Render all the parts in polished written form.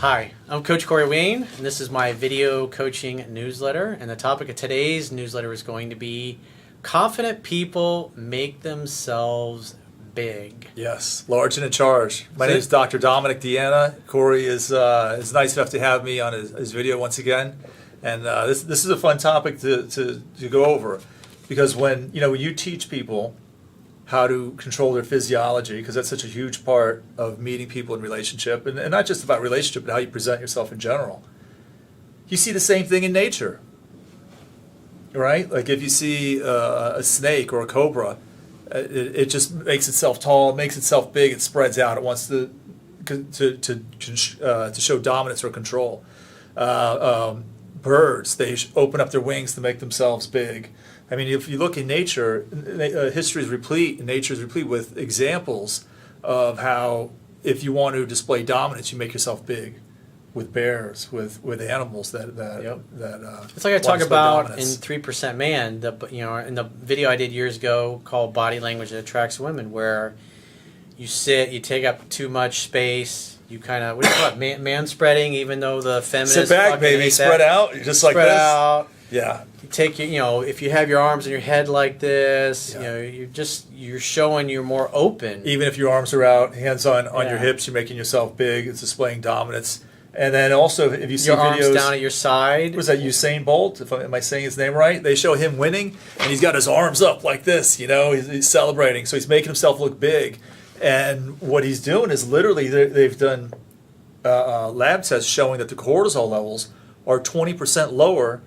Hi, I'm Coach Corey Wayne, and this is my video coaching newsletter. And the topic of today's newsletter is going to be confident people make themselves big. Yes, large and in charge. My name is Dr. Dominick D'Anna. Corey is nice enough to have me on his video once again, and this is a fun topic to go over, because when you teach people how to control their physiology, because that's such a huge part of meeting people in relationship, and not just about relationship, but how you present yourself in general. You see the same thing in nature, right? Like if you see a snake or a cobra, it just makes itself tall, it makes itself big, it spreads out, it wants to show dominance or control. Birds, they open up their wings to make themselves big. I mean, if you look in nature, history is replete, and nature is replete with examples of how, if you want to display dominance, you make yourself big. With bears, with animals that it's like I talk about dominance. In 3% Man, in the video I did years ago called Body Language That Attracts Women, where you sit, you take up too much space, you kind of, what do you call it, man spreading, even though the feminists sit back, baby, spread out, just spread like this. Out. Yeah. You take if you have your arms on your head like this, you're showing you're more open. Even if your arms are out, hands on your hips, you're making yourself big. It's displaying dominance. And then also, if you see your videos, arms down at your side. Was that Usain Bolt? Am I saying his name right? They show him winning, and he's got his arms up like this. He's celebrating, so he's making himself look big. And what he's doing is literally they've done lab tests showing that the cortisol levels are 20% lower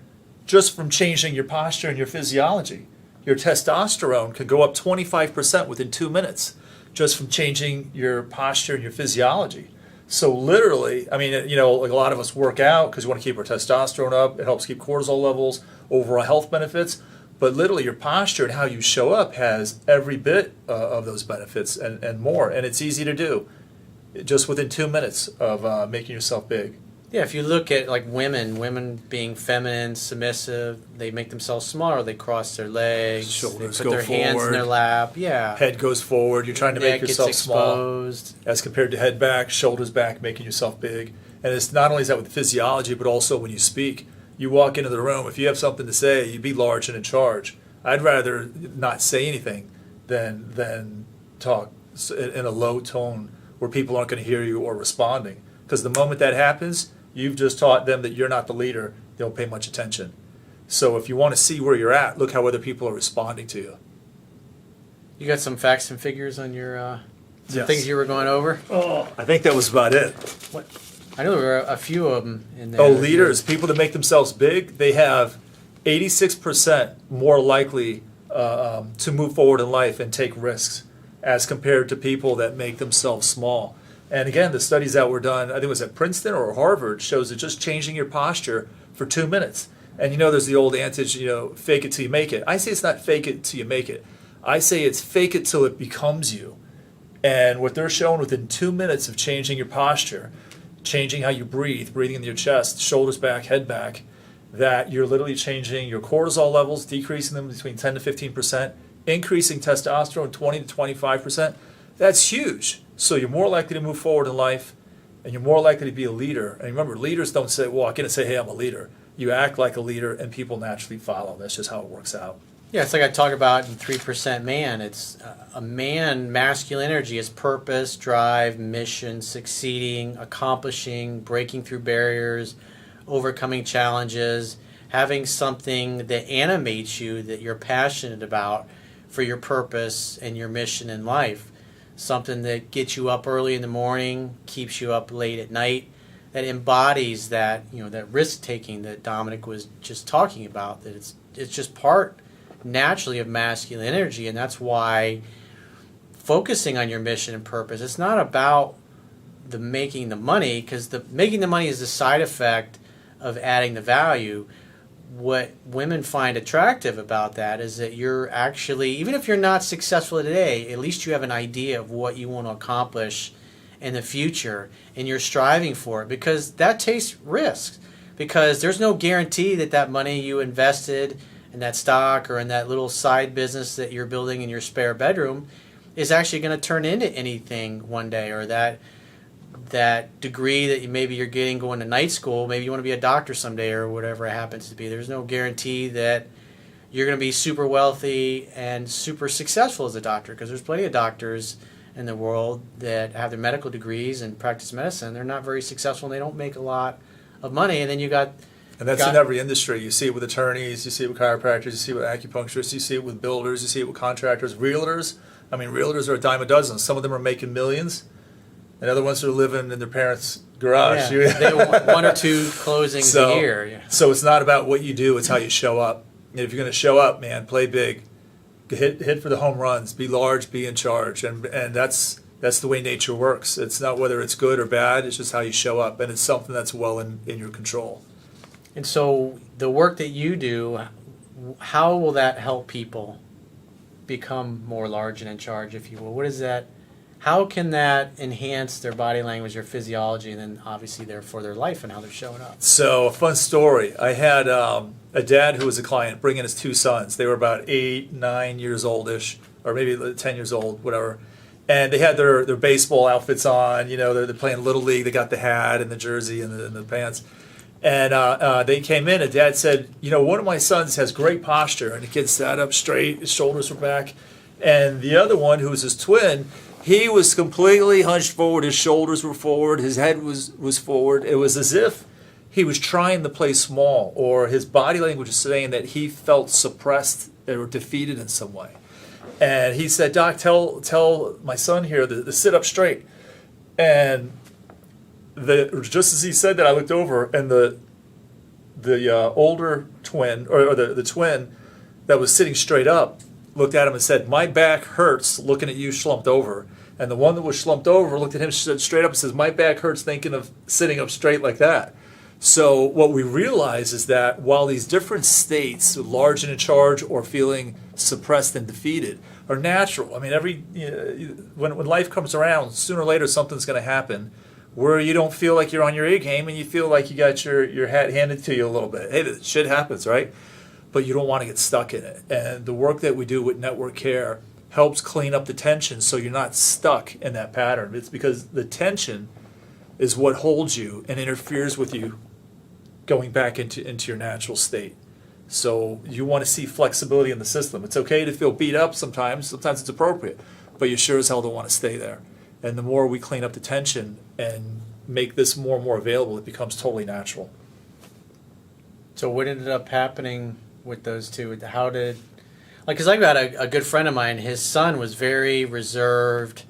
just from changing your posture and your physiology. Your testosterone can go up 25% within 2 minutes just from changing your posture and your physiology. So literally, I mean, like a lot of us work out because we want to keep our testosterone up. It helps keep cortisol levels, overall health benefits. But literally, your posture and how you show up has every bit of those benefits and more. And it's easy to do just within 2 minutes of making yourself big. Yeah, if you look at like women being feminine, submissive, they make themselves smaller. They cross their legs, shoulders they put their hands in their lap. Yeah, head goes forward. You're trying to make yourself small, as compared to head back, shoulders back, making yourself big. And it's not only is that with physiology, but also when you speak. You walk into the room. If you have something to say, you be large and in charge. I'd rather not say anything than talk in a low tone where people aren't going to hear you or responding. Because the moment that happens, you've just taught them that you're not the leader. They don't pay much attention. So if you want to see where you're at, look how other people are responding to you. You got some facts and figures on your Yes. things you were going over? Oh, I think that was about it. What? I know there were a few of them in there. Oh, leaders, people that make themselves big, they have 86% more likely to move forward in life and take risks as compared to people that make themselves small. And again, the studies that were done, I think it was at Princeton or Harvard, shows that just changing your posture for 2 minutes. And there's the old adage, fake it till you make it. I say it's not fake it till you make it. I say it's fake it till it becomes you. And what they're showing within 2 minutes of changing your posture, changing how you breathing into your chest, shoulders back, head back, that you're literally changing your cortisol levels, decreasing them between 10 to 15%, increasing testosterone 20 to 25%. That's huge. So you're more likely to move forward in life, and you're more likely to be a leader. And remember, leaders don't walk in and say, hey, I'm a leader. You act like a leader, and people naturally follow. That's just how it works out. Yeah, it's like I talk about in 3% Man. It's a man, masculine energy is purpose, drive, mission, succeeding, accomplishing, breaking through barriers, overcoming challenges, having something that animates you, that you're passionate about for your purpose and your mission in life. Something that gets you up early in the morning, keeps you up late at night, that embodies that, that risk-taking that Dominick was just talking about, that it's just part naturally of masculine energy. And that's why focusing on your mission and purpose, it's not about the making the money, because the making the money is the side effect of adding the value. What women find attractive about that is that you're actually, even if you're not successful today, at least you have an idea of what you want to accomplish in the future, and you're striving for it, because that takes risks, because there's no guarantee that that money you invested in that stock or in that little side business that you're building in your spare bedroom is actually going to turn into anything one day, or that that degree that maybe you're getting going to night school, maybe you want to be a doctor someday or whatever it happens to be. There's no guarantee that you're going to be super wealthy and super successful as a doctor, because there's plenty of doctors in the world that have their medical degrees and practice medicine. They're not very successful and they don't make a lot of money. And then you got... And that's in every industry. You see it with attorneys, you see it with chiropractors, you see it with acupuncturists, you see it with builders, you see it with contractors, realtors. I mean, realtors are a dime a dozen. Some of them are making millions, and other ones are living in their parents' garage. Yeah, they want one or two closings a year. Yeah. So it's not about what you do, it's how you show up. And if you're going to show up, man, play big. Hit for the home runs. Be large, be in charge. And that's the way nature works. It's not whether it's good or bad, it's just how you show up. And it's something that's well in your control. And so the work that you do, how will that help people become more large and in charge, if you will? What is that? How can that enhance their body language, their physiology, and then obviously therefore their life and how they're showing up? So a fun story. I had a dad who was a client bring in his two sons. They were about 8, 9 years old-ish, or maybe 10 years old, whatever. And they had their baseball outfits on. You know, they're playing Little League. They got the hat and the jersey and the pants. And they came in, and Dad said, you know, one of my sons has great posture. And the kid sat up straight, his shoulders were back. And the other one, who was his twin, he was completely hunched forward. His shoulders were forward. His head was forward. It was as if he was trying to play small, or his body language was saying that he felt suppressed or defeated in some way. And he said, Doc, tell my son here to sit up straight. And just as he said that, I looked over, and the older twin, or the twin that was sitting straight up, looked at him and said, my back hurts looking at you slumped over. And the one that was slumped over looked at him straight up and says, my back hurts thinking of sitting up straight like that. So what we realize is that while these different states, large and in charge or feeling suppressed and defeated, are natural. I mean, when life comes around, sooner or later something's going to happen where you don't feel like you're on your A game and you feel like you got your hat handed to you a little bit. Hey, shit happens, right? But you don't want to get stuck in it. And the work that we do with Network Care helps clean up the tension so you're not stuck in that pattern. It's because the tension is what holds you and interferes with you going back into your natural state. So you want to see flexibility in the system. It's okay to feel beat up sometimes it's appropriate, but you sure as hell don't want to stay there. And the more we clean up the tension and make this more and more available, it becomes totally natural. So what ended up happening with those two? How did, because I've got a good friend of mine, his son was very reserved,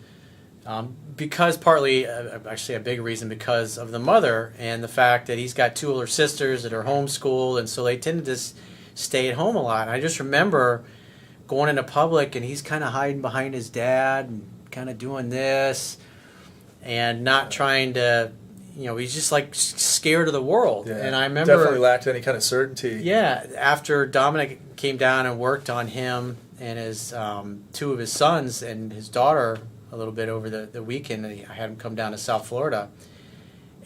because partly, actually a big reason, because of the mother and the fact that he's got two older sisters that are homeschooled, and so they tended to stay at home a lot. And I just remember going into public and he's kind of hiding behind his dad and kind of doing this and not trying to, he's just like scared of the world. Yeah, and I remember definitely lacked any kind of certainty. Yeah, after Dominick came down and worked on him and his two of his sons and his daughter a little bit over the weekend, I had him come down to South Florida.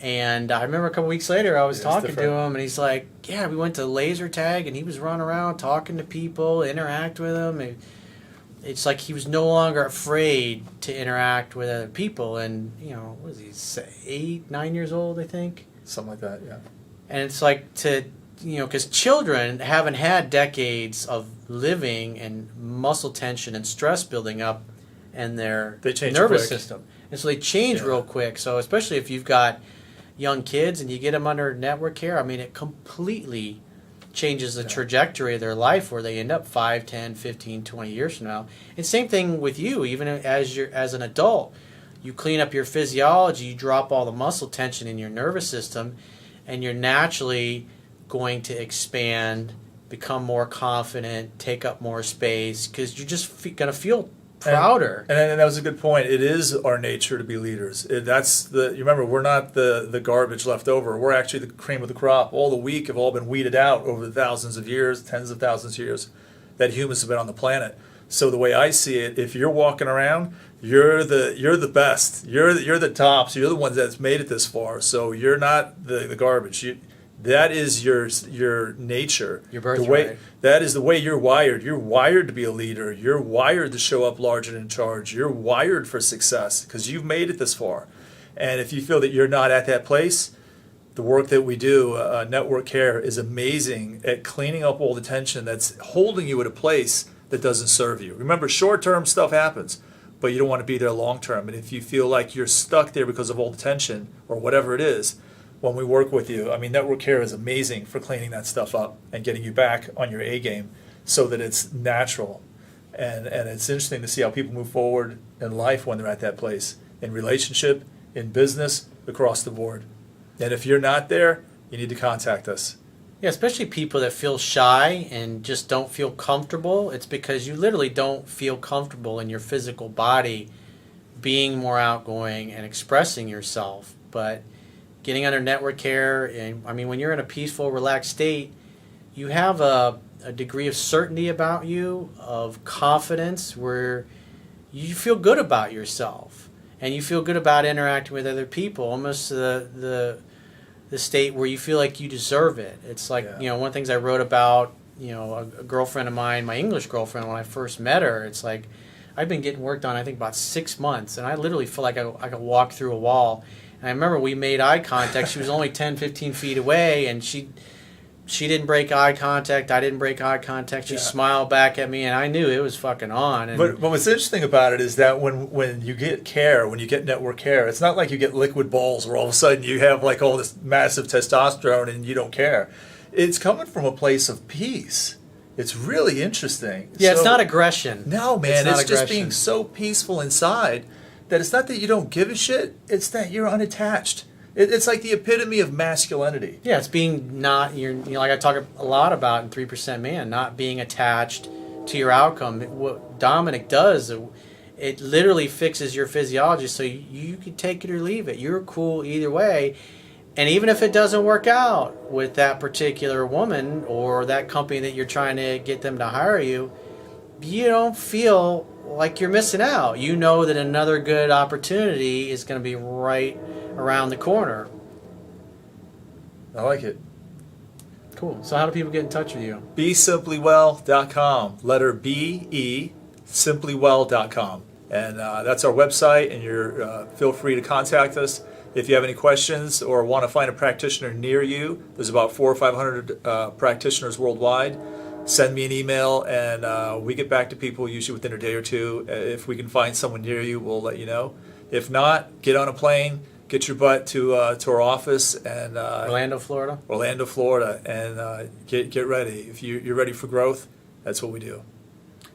And I remember a couple weeks later I was talking to him, and he's like, yeah, we went to laser tag, and he was running around talking to people, interact with them. And it's like he was no longer afraid to interact with other people. And, what was he, 8, 9 years old, I think? Something like that, yeah. And it's like because children haven't had decades of living and muscle tension and stress building up in their nervous system. And so they change real quick. So especially if you've got young kids and you get them under network care, I mean, it completely changes the trajectory of their life where they end up 5, 10, 15, 20 years from now. And same thing with you, even as an adult. You clean up your physiology, you drop all the muscle tension in your nervous system, and you're naturally going to expand, become more confident, take up more space, because you're just going to feel prouder. And that was a good point. It is our nature to be leaders. You remember, we're not the garbage left over. We're actually the cream of the crop. All the weak have all been weeded out over the thousands of years, tens of thousands of years that humans have been on the planet. So the way I see it, if you're walking around, you're the best. You're the tops. You're the ones that's made it this far. So you're not the garbage. That is your nature. Your birthright. That is the way you're wired. You're wired to be a leader. You're wired to show up large and in charge. You're wired for success because you've made it this far. And if you feel that you're not at that place, the work that we do, Network Care, is amazing at cleaning up all the tension that's holding you at a place that doesn't serve you. Remember, short-term stuff happens, but you don't want to be there long-term. And if you feel like you're stuck there because of all the tension or whatever it is, when we work with you, I mean, Network Care is amazing for cleaning that stuff up and getting you back on your A game so that it's natural. And it's interesting to see how people move forward in life when they're at that place, in relationship, in business, across the board. And if you're not there, you need to contact us. Yeah, especially people that feel shy and just don't feel comfortable. It's because you literally don't feel comfortable in your physical body being more outgoing and expressing yourself. But getting under Network Care, and I mean, when you're in a peaceful, relaxed state, you have a degree of certainty about you, of confidence, where you feel good about yourself. And you feel good about interacting with other people, almost the state where you feel like you deserve it. It's like, Yeah. one of the things I wrote about, a girlfriend of mine, my English girlfriend, when I first met her, it's like, I've been getting worked on, I think, about 6 months, and I literally feel like I could walk through a wall. And I remember we made eye contact. She was only 10, 15 feet away, and she didn't break eye contact. I didn't break eye contact. She smiled back at me, and I knew it was fucking on. And But what's interesting about it is that when you get care, when you get Network Care, it's not like you get liquid balls where all of a sudden you have like all this massive testosterone and you don't care. It's coming from a place of peace. It's really interesting. yeah, it's not aggression. No, man, not it's just aggression. being so peaceful inside that it's not that you don't give a shit, it's that you're unattached. It's like the epitome of masculinity. Yeah, it's being not, like I talk a lot about in 3% Man, not being attached to your outcome. What Dominick does, it literally fixes your physiology so you can take it or leave it. You're cool either way. And even if it doesn't work out with that particular woman or that company that you're trying to get them to hire you, you don't feel like you're missing out. You know that another good opportunity is going to be right around the corner. I like it. Cool. So how do people get in touch with you? BeSimplyWell.com. Letter B-E, simplywell.com. And that's our website, and you're feel free to contact us. If you have any questions or want to find a practitioner near you, there's about 400 or 500 practitioners worldwide. Send me an email, and we get back to people usually within a day or two. If we can find someone near you, we'll let you know. If not, get on a plane, get your butt to our office, and Orlando, Florida. And get ready. If you're ready for growth, that's what we do.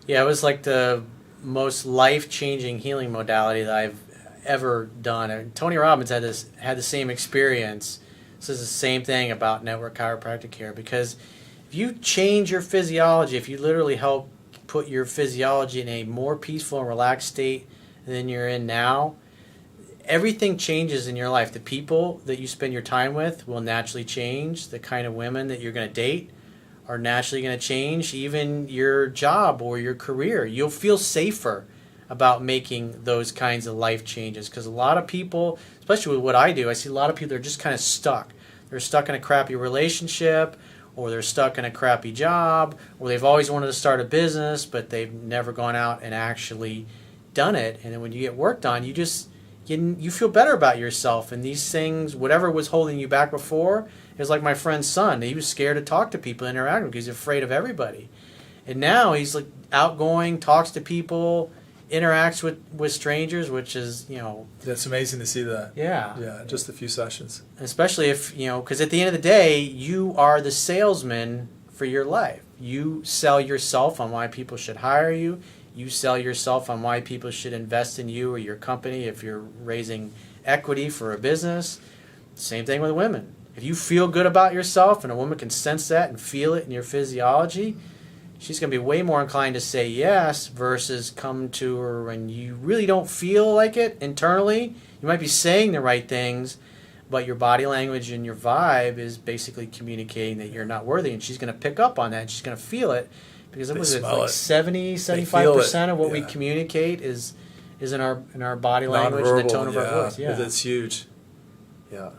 Yeah, it was like the most life-changing healing modality that I've ever done. And Tony Robbins had the same experience. This is the same thing about Network Chiropractic Care, because if you change your physiology, if you literally help put your physiology in a more peaceful and relaxed state than you're in now, everything changes in your life. The people that you spend your time with will naturally change. The kind of women that you're going to date are naturally going to change. Even your job or your career, you'll feel safer about making those kinds of life changes, because a lot of people, especially with what I do, I see a lot of people that are just kind of stuck. They're stuck in a crappy relationship, or they're stuck in a crappy job, or they've always wanted to start a business but they've never gone out and actually done it. And then when you get worked on, you feel better about yourself. And these things, whatever was holding you back before, is like my friend's son. He was scared to talk to people, interact with because he's afraid of everybody. And now he's like outgoing, talks to people, interacts with strangers, which is, That's amazing to see that. yeah, Just a few sessions. especially if, because at the end of the day, you are the salesman for your life. You sell yourself on why people should hire you. You sell yourself on why people should invest in you or your company if you're raising equity for a business. Same thing with women. If you feel good about yourself and a woman can sense that and feel it in your physiology, she's going to be way more inclined to say yes versus come to her when you really don't feel like it internally. You might be saying the right things, but your body language and your vibe is basically communicating that you're not worthy, and she's going to pick up on that, and she's going to feel it, because it was like 75% of what we communicate is in our body language and the tone of our voice. Yeah, that's huge. Yeah.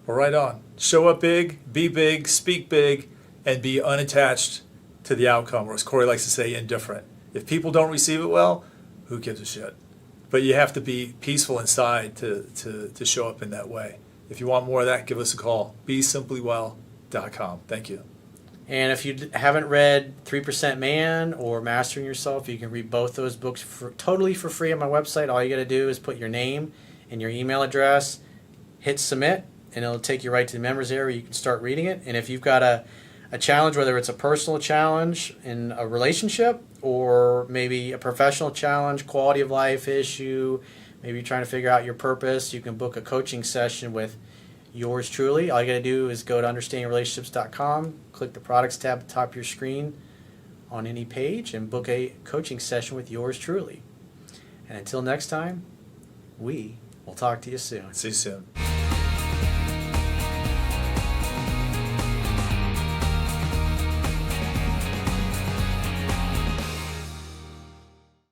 Well, right on. Show up big, be big, speak big, and be unattached to the outcome, or as Corey likes to say, indifferent. If people don't receive it well, who gives a shit? but you have to be peaceful inside to show up in that way. If you want more of that, give us a call. BeSimplyWell.com. Thank you. And if you haven't read 3% Man or Mastering Yourself, you can read both those books totally for free on my website. All you got to do is put your name and your email address, hit submit, and it'll take you right to the members area. You can start reading it. And if you've got a challenge, whether it's a personal challenge in a relationship or maybe a professional challenge, quality of life issue, maybe you're trying to figure out your purpose, you can book a coaching session with yours truly. All you got to do is go to understandingrelationships.com, click the products tab at the top of your screen on any page, and book a coaching session with yours truly. And until next time, we will talk to you soon. See you soon.